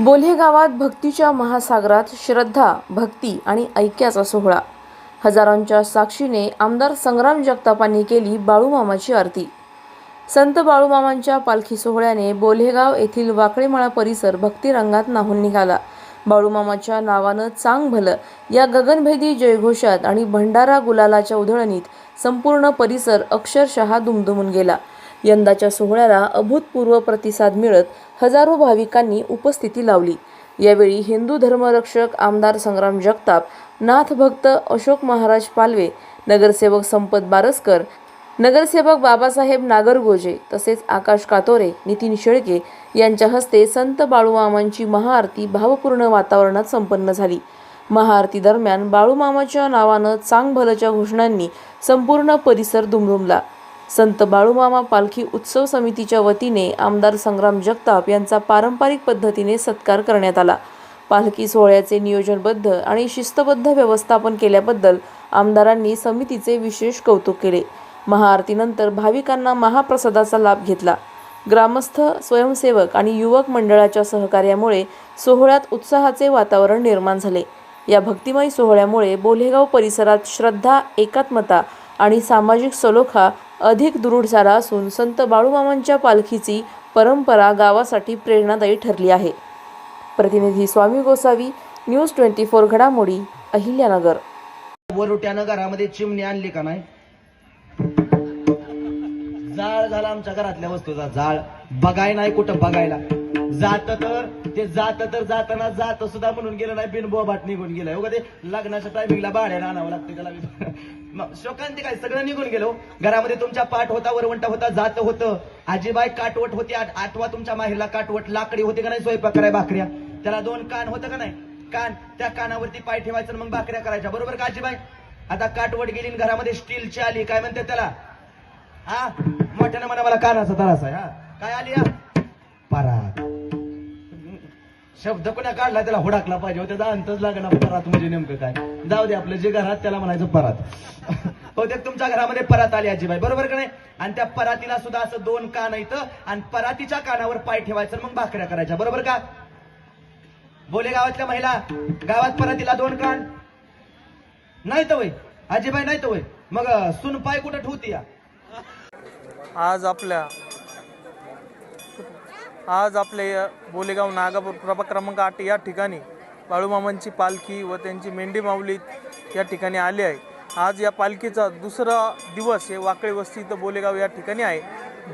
बोल्हे गावात भक्तीच्या महासागरात श्रद्धा, भक्ती आणि ऐक्याचा सोहळा. हजारांच्या साक्षीने आमदार संग्राम जगतापांनी केली बाळूमामाची आरती. संत बाळूमामांच्या पालखी सोहळ्याने बोल्हेगाव येथील वाकळेमाळा परिसर भक्तिरंगात न्हाऊन निघाला. बाळूमामाच्या नावानं चांग भलं या गगनभेदी जयघोषात आणि भंडारा गुलालाच्या उधळणीत संपूर्ण परिसर अक्षरशः दुमदुमून गेला. यंदाच्या सोहळ्याला अभूतपूर्व प्रतिसाद मिळत हजारो भाविकांनी उपस्थिती लावली. यावेळी हिंदू धर्मरक्षक आमदार संग्राम जगताप, नाथभक्त अशोक महाराज पालवे, नगरसेवक संपत बारसकर, नगरसेवक बाबासाहेब नागरगोजे तसेच आकाश कातोरे, नितीन शेळके यांच्या हस्ते संत बाळूमामांची महाआरती भावपूर्ण वातावरणात संपन्न झाली. महाआरती दरम्यान बाळूमामाच्या नावानं चांग भलच्या घोषणांनी संपूर्ण परिसर दुमदुमला. संत बाळूमामा पालखी उत्सव समितीच्या वतीने आमदार संग्राम जगताप यांचा पारंपरिक पद्धतीने सत्कार करण्यात आला. पालखी सोहळ्याचे नियोजनबद्ध आणि शिस्तबद्ध व्यवस्थापन केल्याबद्दल आमदारांनी समितीचे विशेष कौतुक केले. महाआरतीनंतर भाविकांना महाप्रसादाचा लाभ घेतला. ग्रामस्थ, स्वयंसेवक आणि युवक मंडळाच्या सहकार्यामुळे सोहळ्यात उत्साहाचे वातावरण निर्माण झाले. या भक्तिमय सोहळ्यामुळे बोल्हेगाव परिसरात श्रद्धा, एकात्मता आणि सामाजिक सलोखा अधिक दृढ झाला असून संत बाळूमामांच्या पालखीची परंपरा गावासाठी प्रेरणादायी ठरली आहे. प्रतिनिधी स्वामी गोसावी, न्यूज 24 घडामोडी, अहिल्यानगर. वरुट्यानं घरामध्ये चिमणी आणली का नाही? जाळ झाला आमच्या घरातल्या वस्तूचा. जाळ बघाय नाही कुठं बघायला जात तर जाताना जात सुद्धा म्हणून गेलं नाही, बिनबोबाट निघून गेलं. हो का, ते लग्नाच्या टायमिंगला भाड्यानं आणावं लागतं त्याला. शोकांती काय सगळं निघून गेलो. घरामध्ये तुमच्या पाठ होता, वरवंटा होता, जात होतं, आजीबाई काटवट होती, आठवा तुमच्या माहेरला काटवट लाकडी होती का नाही स्वयंपाक कराय भाकऱ्या. त्याला 2 कान होतं का नाही? कान, त्या कानावरती पाय ठेवायचं मग भाकऱ्या करायच्या, बरोबर का आजीबाई? आता काटवट गेली घरामध्ये स्टीलची आली, काय म्हणते त्याला? हा मोठ्यानं म्हणा, मला कानाचा त्रास आहे. हा काय आली? परात. शब्द कोणा काढला त्याला हुडाकला पाहिजे, त्याचा अंतच लागणार. परात म्हणजे नेमकं काय? जाऊ दे, आपलं जे घरात त्याला म्हणायचं परात. बहुतेक तुमच्या घरामध्ये परात आली आजीबाई, बरोबर का नाही? आणि त्या परातीला सुद्धा असं 2 कान येतं आणि परातीच्या कानावर पाय ठेवायचं मग भाकऱ्या करायच्या, बरोबर का? बोले गावातल्या महिला, गावात परातीला 2 कान नाही तर वय आजीबाई, नाही तर वय मग सुन पाय कुठं ठेवती? आज आपल्या बोलेगाव नागापूर प्रभाग क्रमांक 8 या ठिकाणी बाळूमामांची पालखी व त्यांची मेंढी माऊली या ठिकाणी आली आहे. आज या पालखीचा दुसरा दिवस हे वाकळे वस्ती इथं बोलेगाव या ठिकाणी आहे.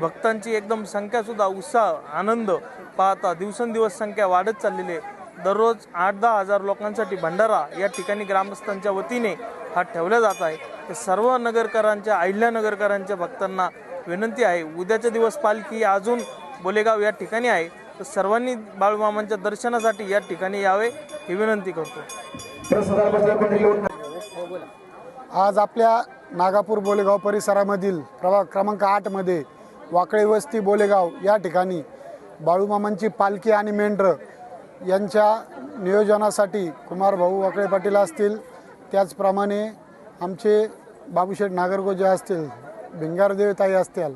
भक्तांची एकदम संख्यासुद्धा, उत्साह, आनंद पाहता दिवसेंदिवस संख्या वाढत चाललेली आहे. दररोज 8-10 हजार लोकांसाठी भंडारा या ठिकाणी ग्रामस्थांच्या वतीने हा ठेवला जात आहे. तर सर्व नगरकरांच्या, अहिल्यानगरकरांच्या भक्तांना विनंती आहे, उद्याच्या दिवस पालखी अजून बोलेगाव या ठिकाणी आहे, तर सर्वांनी बाळूमामांच्या दर्शनासाठी या ठिकाणी यावे ही विनंती करतो. आज आपल्या नागापूर बोलेगाव परिसरामधील प्रभाग क्रमांक 8 मध्ये वाकळे वस्ती बोलेगाव या ठिकाणी बाळूमामांची पालखी आणि मेंढरं यांच्या नियोजनासाठी कुमार भाऊ वाकळे पाटील असतील, त्याचप्रमाणे आमचे बाबूशेठ नागरगोजे असतील, भिंगारदेवताई असतील,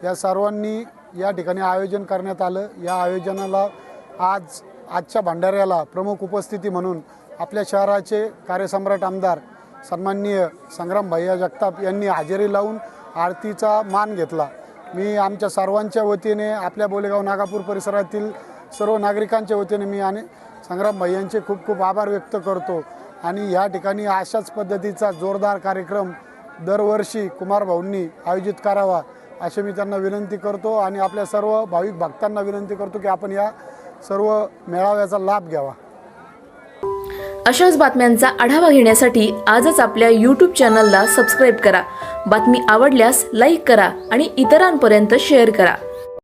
या सर्वांनी या ठिकाणी आयोजन करण्यात आलं. या आयोजनाला आजच्या भंडाऱ्याला प्रमुख उपस्थिती म्हणून आपल्या शहराचे कार्यसम्राट आमदार सन्माननीय संग्राम भैया जगताप यांनी हजेरी लावून आरतीचा मान घेतला. मी आमच्या सर्वांच्या वतीने, आपल्या बोलेगाव नागापूर परिसरातील सर्व नागरिकांच्या वतीने मी आणि संग्राम भैयांचे खूप खूप आभार व्यक्त करतो. आणि या ठिकाणी अशाच पद्धतीचा जोरदार कार्यक्रम दरवर्षी कुमार भाऊंनी आयोजित करावा असे मी त्यांना विनंती करतो. आणि आपल्या सर्व भाविक भक्तांना विनंती करतो की आपण या सर्व मेळाव्याचा लाभ घ्यावा. अशाच बातम्यांचा आढावा घेण्यासाठी आजच आपल्या YouTube चॅनलला सबस्क्राईब करा. बातमी आवडल्यास लाईक करा आणि इतरांपर्यंत शेअर करा.